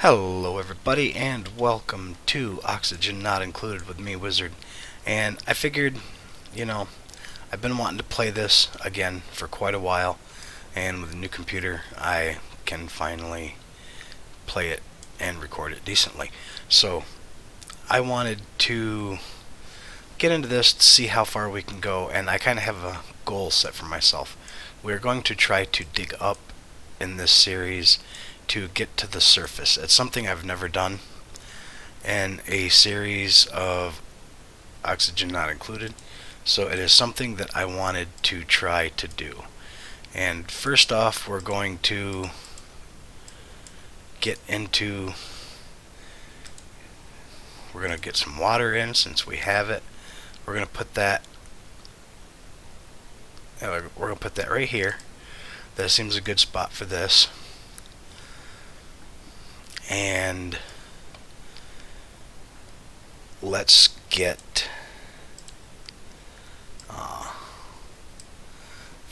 Hello everybody and welcome to Oxygen Not Included with me, Wizard. And I figured, you know, I've been wanting to play this again for quite a while, and with a new computer I can finally play it and record it decently. So I wanted to get into this to see how far we can go, and I kind of have a goal set for myself. We're going to try to dig up in this series to get to the surface. It's something I've never done in a series of Oxygen Not Included, so it is something that I wanted to try to do. And first off, we're going to get into we're going to get some water in since we have it. We're going to put that right here. That seems a good spot for this. And let's get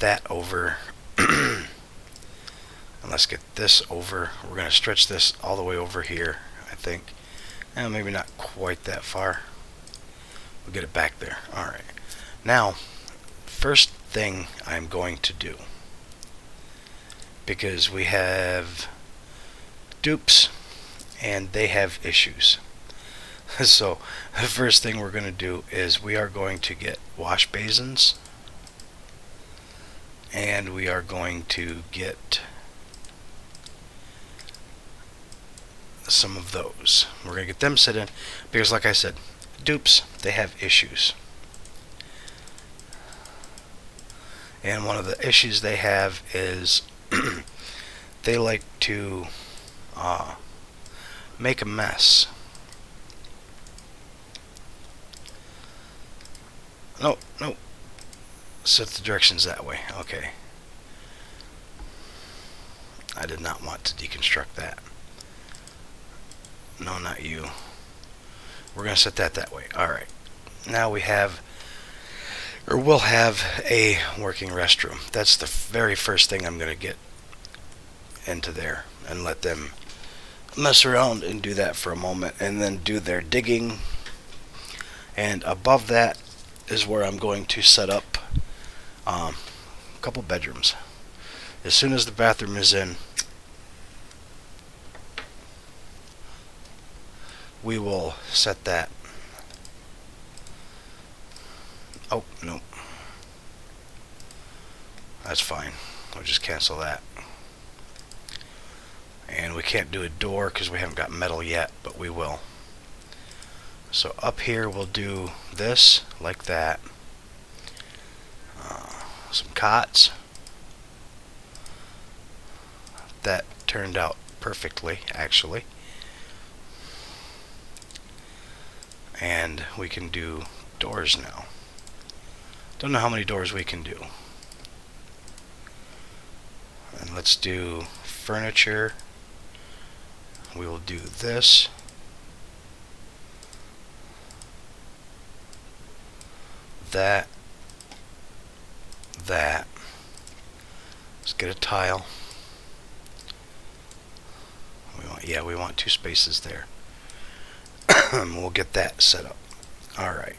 that over. And let's get this over. We're going to stretch this all the way over here, I think. Maybe not quite that far. We'll get it back there. Alright. Now, first thing I'm going to do, because we have dupes and they have issues. So the first thing we're going to do is we are going to get wash basins, and we are going to get some of those. We're going to get them set in because, like I said, dupes, they have issues. And one of the issues they have is they like to make a mess. No. Set the directions that way. Okay. I did not want to deconstruct that. No, not you. We're going to set that way. Alright. Now we'll have a working restroom. That's the very first thing I'm going to get into there and let them mess around and do that for a moment and then do their digging. And above that is where I'm going to set up a couple bedrooms. As soon as the bathroom is in, we will set that. Oh, no. That's fine. We'll just cancel that. And we can't do a door because we haven't got metal yet, but we will. So up here we'll do this like that. Some cots. That turned out perfectly, actually. And we can do doors now. Don't know how many doors we can do. And let's do furniture. We will do this. That. Let's get a tile. We want two spaces there. We'll get that set up. Alright.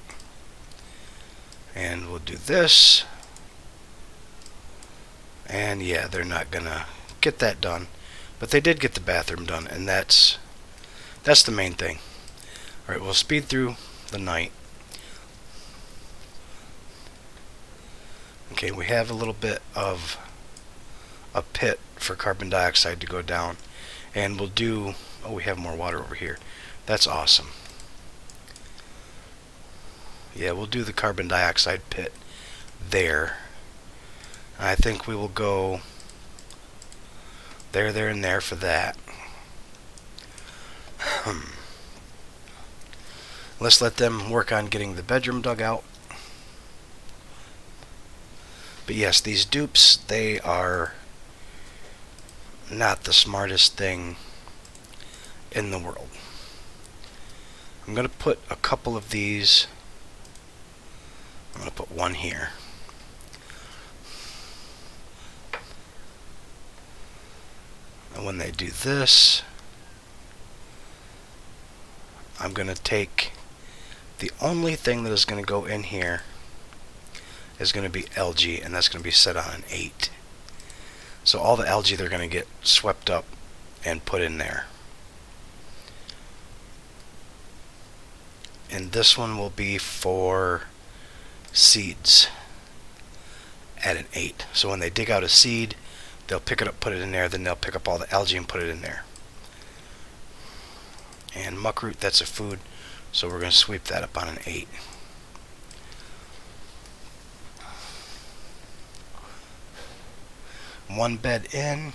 And we'll do this. And yeah, they're not gonna get that done. But they did get the bathroom done, and that's the main thing. Alright, we'll speed through the night. Okay, we have a little bit of a pit for carbon dioxide to go down. And we'll do... Oh, we have more water over here. That's awesome. Yeah, we'll do the carbon dioxide pit there. I think we will go there, and there for that. Let's let them work on getting the bedroom dug out. But yes, these dupes, they are not the smartest thing in the world. I'm going to put a couple of these. I'm going to put one here. And when they do this, I'm going to take the only thing that is going to go in here is going to be algae, and that's going to be set on an 8. So all the algae, they're going to get swept up and put in there. And this one will be for seeds at an 8. So when they dig out a seed, they'll pick it up, put it in there, then they'll pick up all the algae and put it in there. And muckroot, that's a food, so we're going to sweep that up on an 8. One bed in.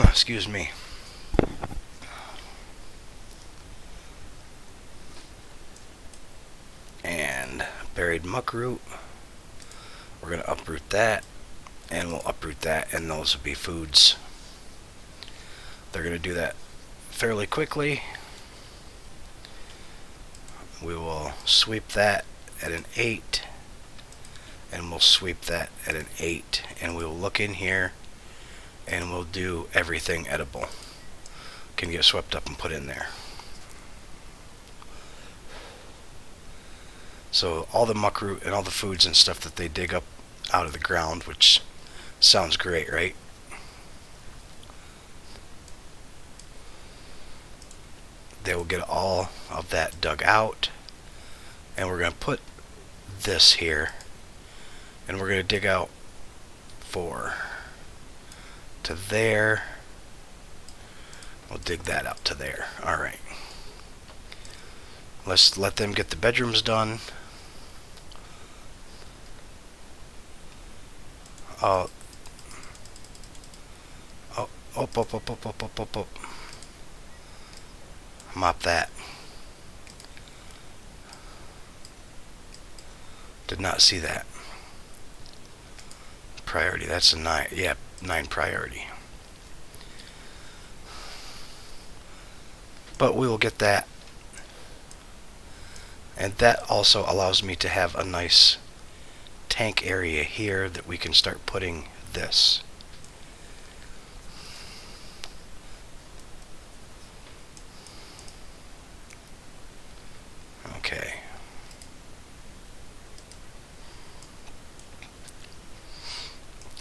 Excuse me. And buried muckroot. We're going to uproot that, and we'll uproot that, and those will be foods. They're going to do that fairly quickly. We will sweep that at an 8, and we'll sweep that at an 8, and we will look in here, and we'll do everything edible. Can get swept up and put in there. So all the muckroot and all the foods and stuff that they dig up out of the ground, which sounds great, right? They will get all of that dug out, and we're going to put this here, and we're going to dig out 4 to there. We'll dig that out to there. Alright. Let's let them get the bedrooms done. Up. Mop that. Did not see that. Priority, that's a 9. Yeah, 9 priority. But we will get that. And that also allows me to have a nice tank area here that we can start putting this. Okay.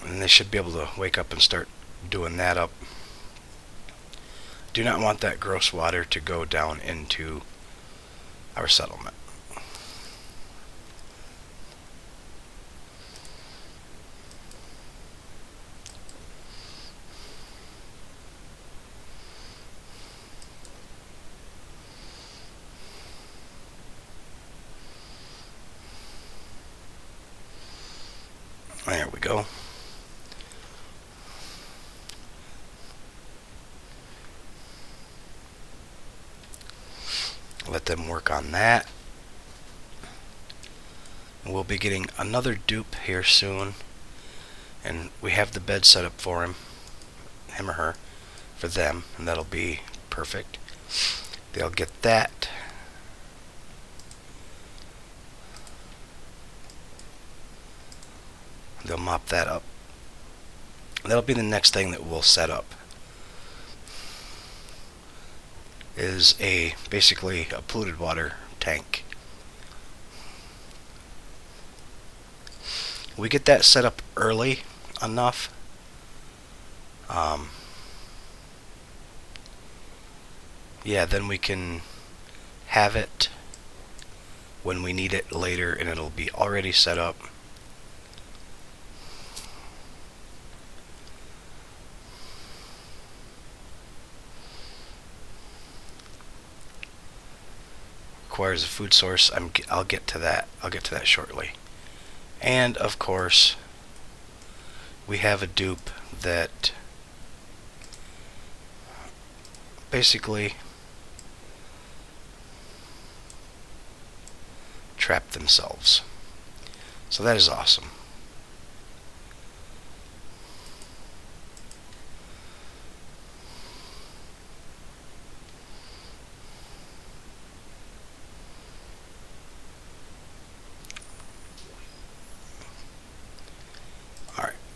And they should be able to wake up and start doing that up. Do not want that gross water to go down into our settlement. There we go. Let them work on that. And we'll be getting another dupe here soon. And we have the bed set up for him or her, for them, and that'll be perfect. They'll get that. They'll mop that up. That'll be the next thing that we'll set up. Is basically a polluted water tank. We get that set up early enough. Yeah, then we can have it when we need it later, and it'll be already set up. Requires a food source. I'll get to that. I'll get to that shortly. And of course, we have a dupe that basically trap themselves. So that is awesome.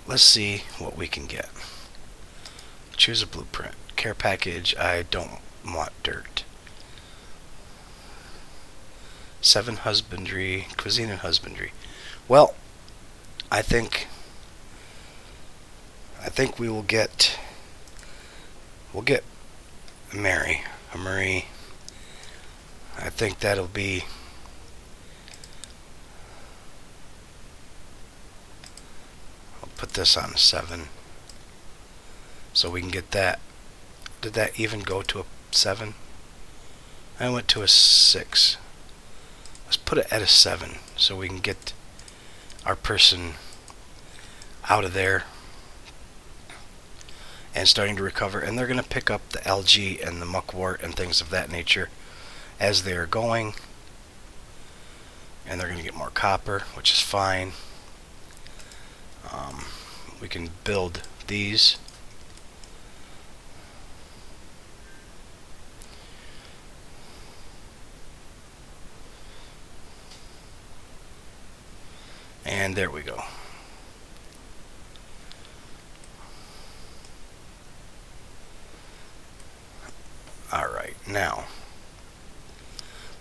Let's see what we can get. Choose a blueprint. Care package, I don't want dirt. 7 husbandry, cuisine and husbandry. Well, I think we will get Marie. I think that'll be I'll put this on a 7 so we can get that. Did that even go to a 7? I went to a 6. Let's put it at a 7 so we can get our person out of there and starting to recover, and they're going to pick up the algae and the muckwort and things of that nature as they're going, and they're going to get more copper, which is fine. We can build these. And there we go. Alright, now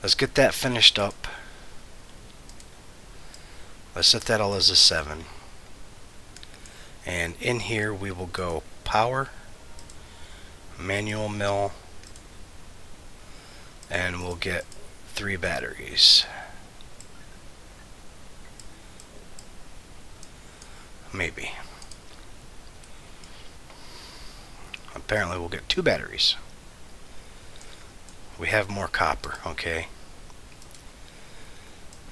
let's get that finished up. Let's set that all as a 7. And in here we will go power, manual mill, and we'll get 3 batteries. Maybe. Apparently we'll get 2 batteries. We have more copper, okay.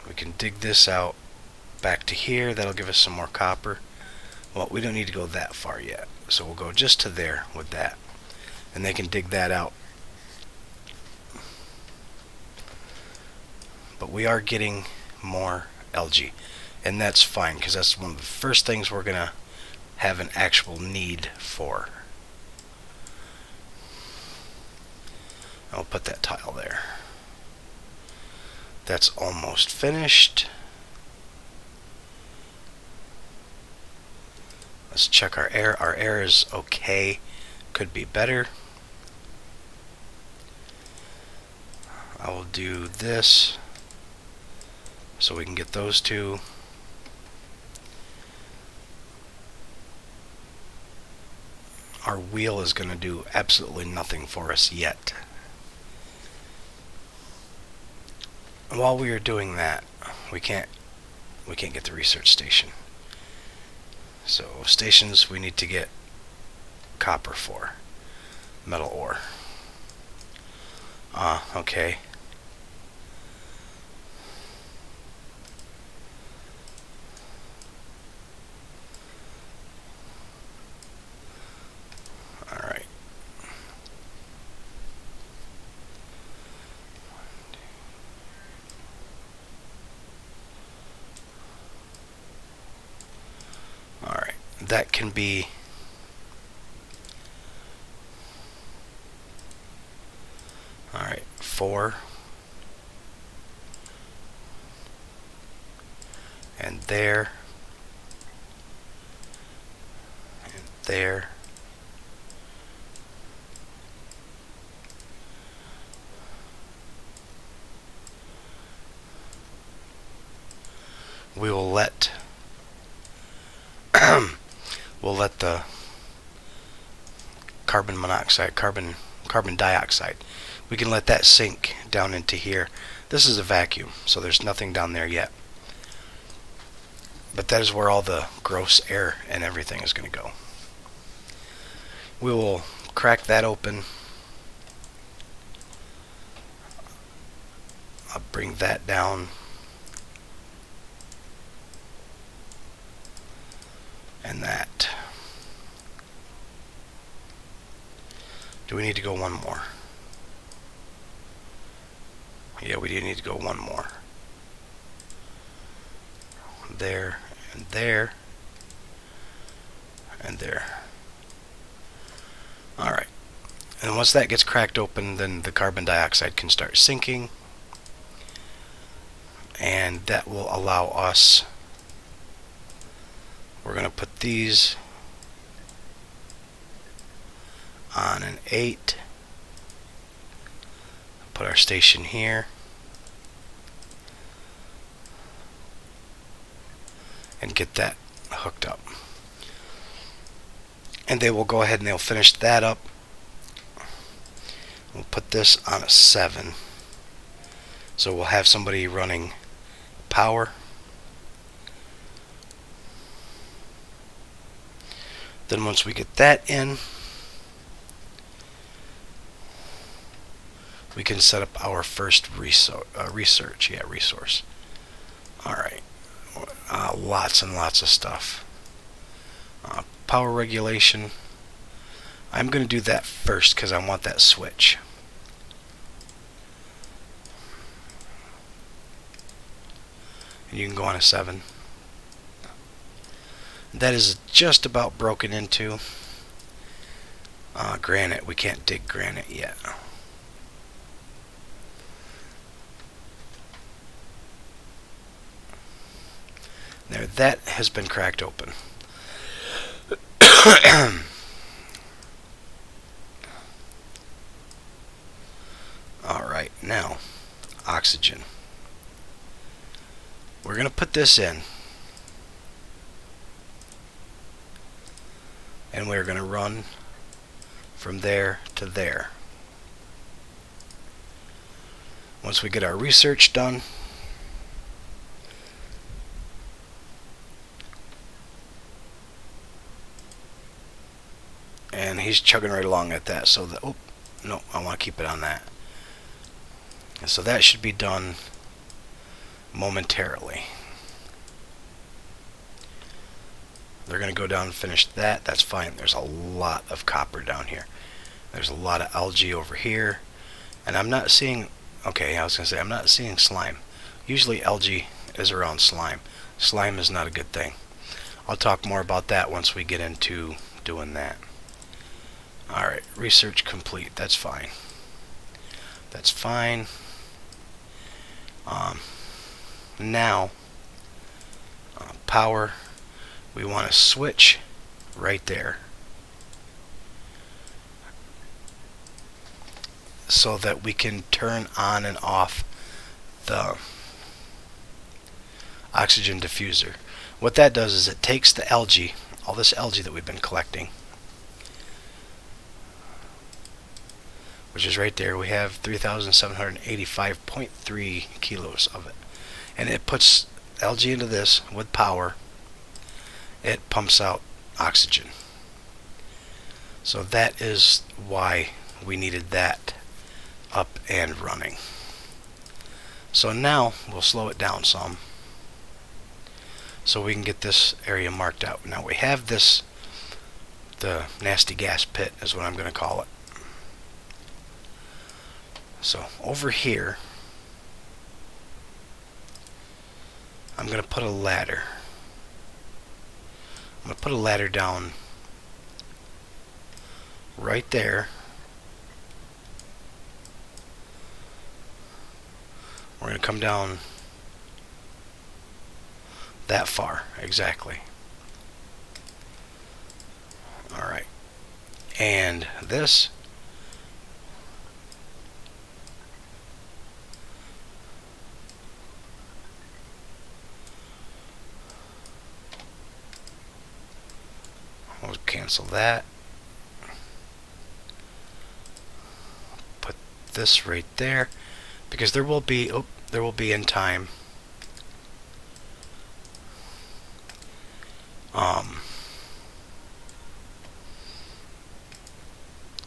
We can dig this out back to here. That'll give us some more copper. Well, we don't need to go that far yet, so we'll go just to there with that, and they can dig that out. But we are getting more algae, and that's fine, because that's one of the first things we're gonna have an actual need for. I'll put that tile there. That's almost finished. Let's check our air. Our air is okay. Could be better. I will do this so we can get those 2. Our wheel is going to do absolutely nothing for us yet. While we are doing that, we can't get the research station. So stations we need to get copper for. Metal ore. Okay. Alright. Alright. That can be alright, 4 and there and there. We will let the carbon dioxide, we can let that sink down into here. This is a vacuum, so there's nothing down there yet. But that is where all the gross air and everything is going to go. We will crack that open. I'll bring that down. And that. Do we need to go one more? Yeah, we do need to go one more. There, and there, and there. Alright. And once that gets cracked open, then the carbon dioxide can start sinking. And that will allow us, we're going to put these on an 8. put our station here. And get that hooked up. And they will go ahead and they'll finish that up. We'll put this on a 7. So we'll have somebody running power. Then once we get that in, we can set up our first research. Yeah, resource. Alright. Lots and lots of stuff. Power regulation. I'm going to do that first because I want that switch. And you can go on a 7. That is just about broken into. Granite. We can't dig granite yet. There, that has been cracked open. Alright, now, oxygen. We're going to put this in. And we're going to run from there to there. Once we get our research done, and he's chugging right along at that, so that, oh, no, I want to keep it on that. And so that should be done momentarily. They're going to go down and finish that. That's fine. There's a lot of copper down here. There's a lot of algae over here. And I'm not seeing, okay, I was going to say, I'm not seeing slime. Usually algae is around slime. Slime is not a good thing. I'll talk more about that once we get into doing that. Alright, research complete. That's fine. That's fine. Now, power. We want to switch right there so that we can turn on and off the oxygen diffuser. What that does is it takes the algae, all this algae that we've been collecting, which is right there. We have 3,785.3 kilos of it. And it puts algae into this with power. It pumps out oxygen. So that is why we needed that up and running. So now we'll slow it down some so we can get this area marked out. Now we have this, the nasty gas pit is what I'm going to call it. So over here, I'm going to put a ladder. I'm going to put a ladder down right there. We're going to come down that far, exactly. Alright. And this, we'll cancel that. Put this right there, because there will be, in time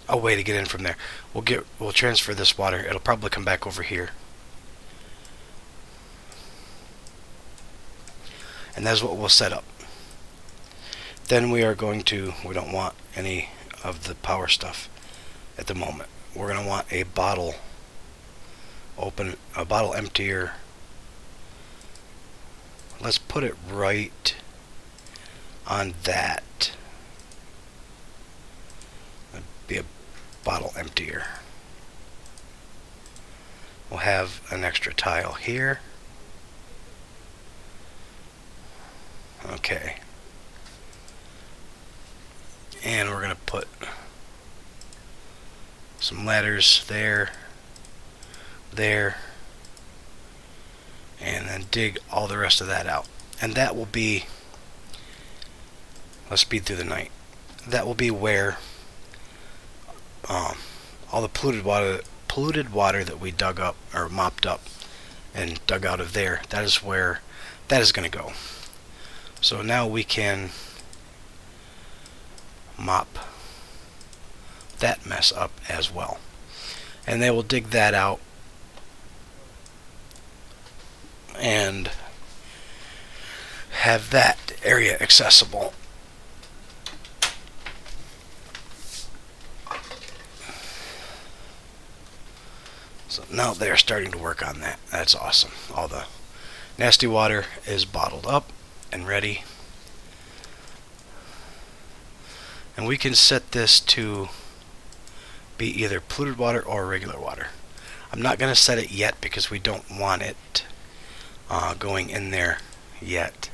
a way to get in from there. We'll transfer this water. It'll probably come back over here. And that's what we'll set up. Then we are going to, we don't want any of the power stuff at the moment. We're going to want a bottle emptier. Let's put it right on that. That'd be a bottle emptier. We'll have an extra tile here. Okay. And we're going to put some ladders there. there, and then dig all the rest of that out. And that will be, let's speed through the night, that will be where all the polluted water that we dug up or mopped up and dug out of there, that is where that is going to go. So now we can mop that mess up as well, and they will dig that out and have that area accessible. So now they're starting to work on that. That's awesome. All the nasty water is bottled up and ready. And we can set this to be either polluted water or regular water. I'm not going to set it yet because we don't want it going in there yet.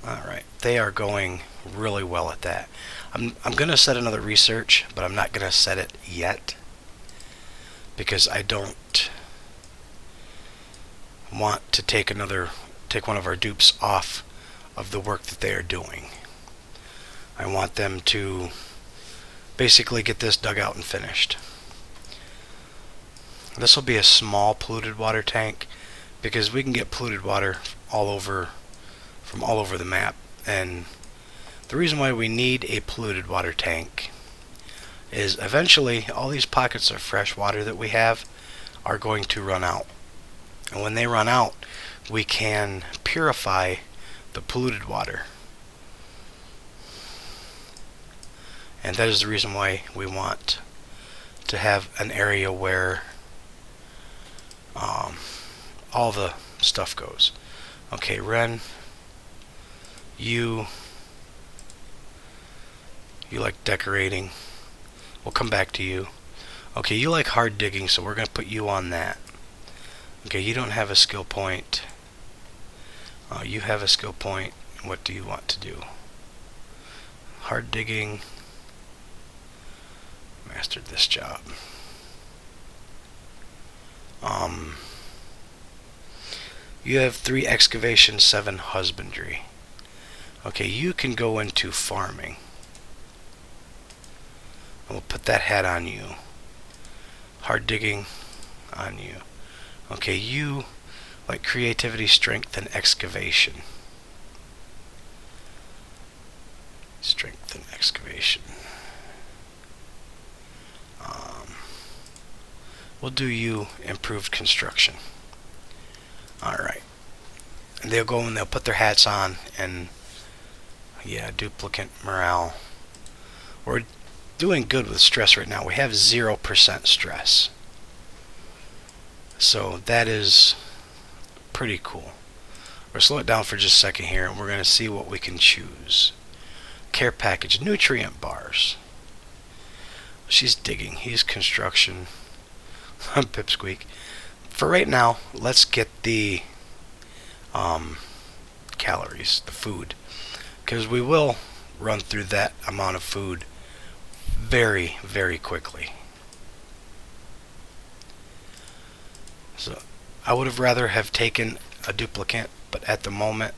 Alright, they are going really well at that. I'm going to set another research, but I'm not going to set it yet because I don't want to take one of our dupes off of the work that they are doing. I want them to basically get this dug out and finished. This will be a small polluted water tank because we can get polluted water from all over the map, and the reason why we need a polluted water tank is eventually all these pockets of fresh water that we have are going to run out, and when they run out we can purify the polluted water, and that is the reason why we want to have an area where all the stuff goes. Okay, Ren, you like decorating. We'll come back to you. Okay, you like hard digging, so we're going to put you on that. Okay, you don't have a skill point. You have a skill point. What do you want to do? Hard digging. Mastered this job. You have 3 excavation, 7 husbandry. Okay, you can go into farming. We'll put that hat on you. Hard digging on you. Okay, you like creativity, strength, and excavation. Strength and excavation. We'll do you improved construction. Alright. And they'll go and they'll put their hats on and yeah, duplicate morale. We're doing good with stress right now. We have 0% stress. So that is pretty cool. We'll slow it down for just a second here and we're going to see what we can choose. Care package, nutrient bars. She's digging. He's construction. I'm Pipsqueak. For right now, let's get the calories, the food, because we will run through that amount of food very, very quickly. So I would have rather have taken a duplicate, but at the moment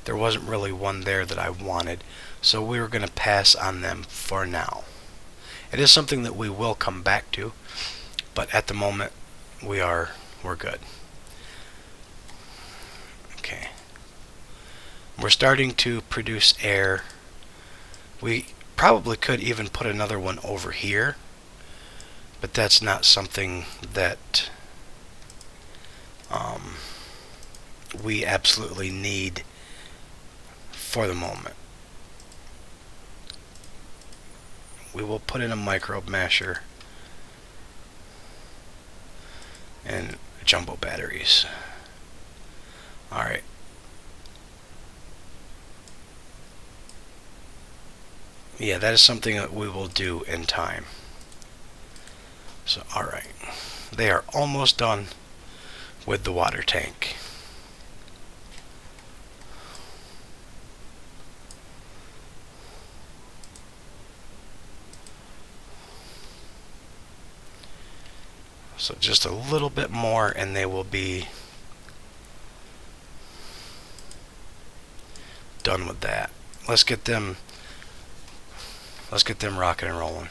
there wasn't really one there that I wanted, so we were going to pass on them for now. It is something that we will come back to, but at the moment we're good. Okay. We're starting to produce air. We probably could even put another one over here, but that's not something that we absolutely need for the moment. We will put in a microbe masher and jumbo batteries. Alright. Yeah, that is something that we will do in time. So, alright. They are almost done with the water tank. So just a little bit more and they will be done with that. Let's get them rocking and rolling.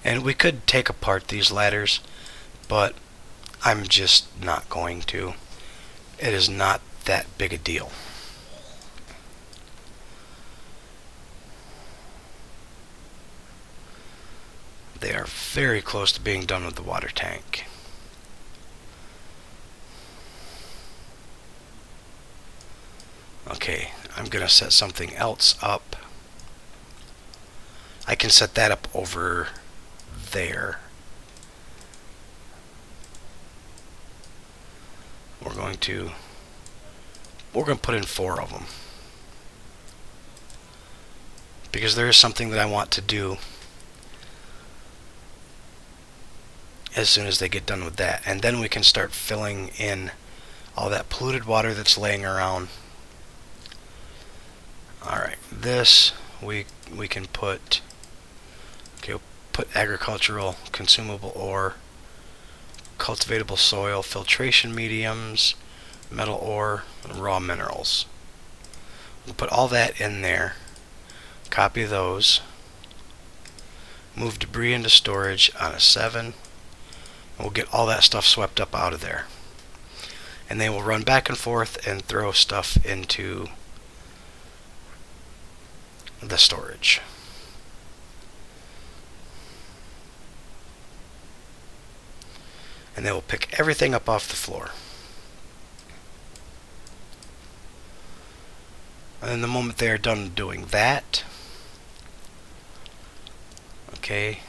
And we could take apart these ladders, but I'm just not going to. It is not that big a deal. They are very close to being done with the water tank. Okay, I'm going to set something else up. I can set that up over there. We're going to put in 4 of them, because there is something that I want to do as soon as they get done with that, and then we can start filling in all that polluted water that's laying around. Alright, this we can put, okay, we'll put agricultural consumable ore, cultivatable soil, filtration mediums, metal ore, and raw minerals. We'll put all that in there, copy those, move debris into storage on a 7, and we'll get all that stuff swept up out of there. And then we'll run back and forth and throw stuff into the storage. And then we'll pick everything up off the floor. And then the moment they are done doing that, okay,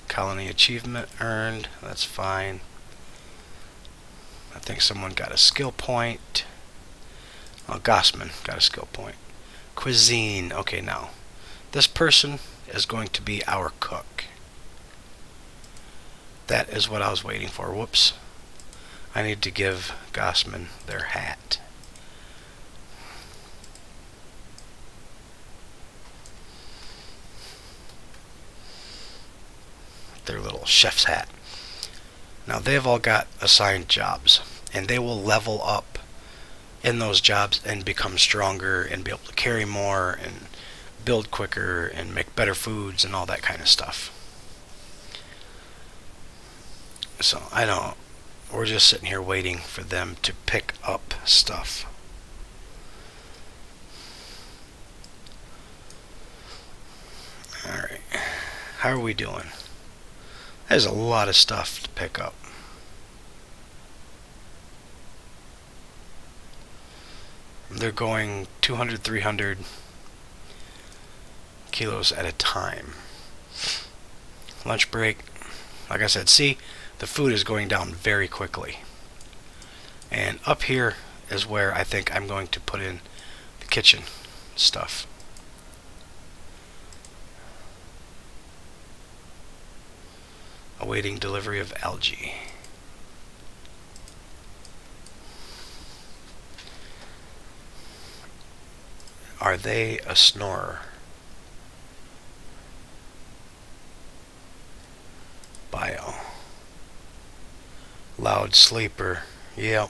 colony achievement earned, that's fine. I think someone got a skill point. Oh, Gossman got a skill point. Cuisine, okay, now this person is going to be our cook. That is what I was waiting for. Whoops. I need to give Gossman their hat. Their little chef's hat. Now they've all got assigned jobs, and they will level up in those jobs and become stronger and be able to carry more and build quicker and make better foods and all that kind of stuff. So we're just sitting here waiting for them to pick up stuff. Alright, how are we doing? There's a lot of stuff to pick up. They're going 200, 300 kilos at a time. Lunch break. Like I said, see, the food is going down very quickly. And up here is where I think I'm going to put in the kitchen stuff. Awaiting delivery of algae. Are they a snorer? Bio. Loud sleeper. Yep.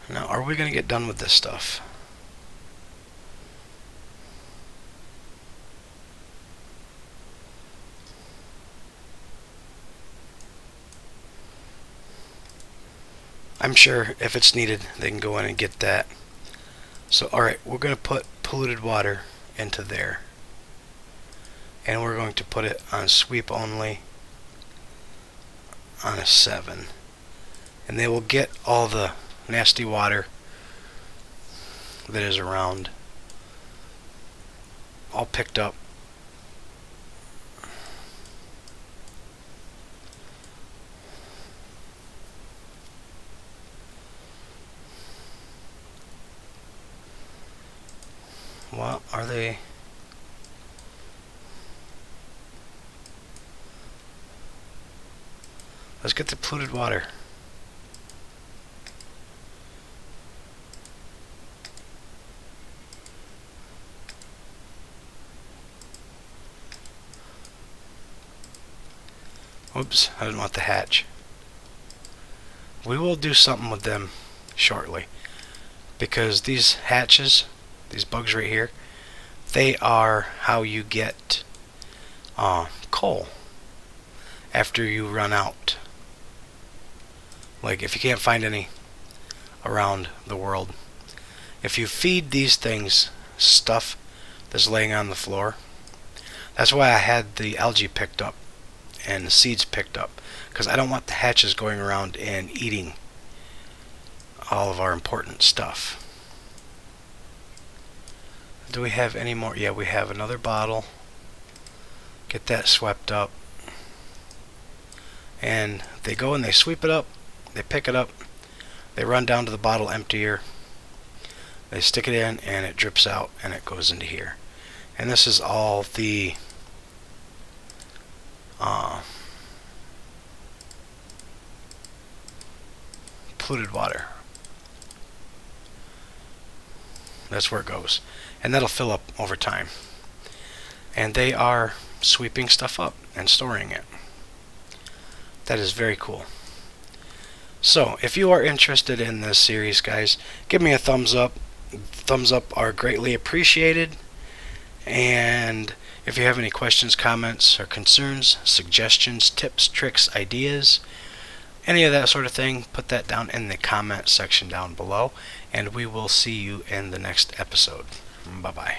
Now, are we going to get done with this stuff? I'm sure if it's needed, they can go in and get that. So, alright, we're going to put polluted water into there. And we're going to put it on sweep only on a 7. And they will get all the nasty water that is around all picked up. Well, are they? Let's get the polluted water. Oops, I didn't want the hatch. We will do something with them shortly, because these hatches, these bugs right here, they are how you get coal after you run out. Like if you can't find any around the world, if you feed these things stuff that's laying on the floor, that's why I had the algae picked up and the seeds picked up, because I don't want the hatches going around and eating all of our important stuff. Do we have any more? Yeah, we have another bottle. Get that swept up. And they go and they sweep it up, they pick it up, they run down to the bottle emptier, they stick it in, and it drips out and it goes into here. And this is all the polluted water. That's where it goes, and that'll fill up over time. And they are sweeping stuff up and storing it. That is very cool. So if you are interested in this series, guys, give me a thumbs up. Thumbs up are greatly appreciated. And if you have any questions, comments, or concerns, suggestions, tips, tricks, ideas, any of that sort of thing, put that down in the comment section down below, and we will see you in the next episode. Bye-bye.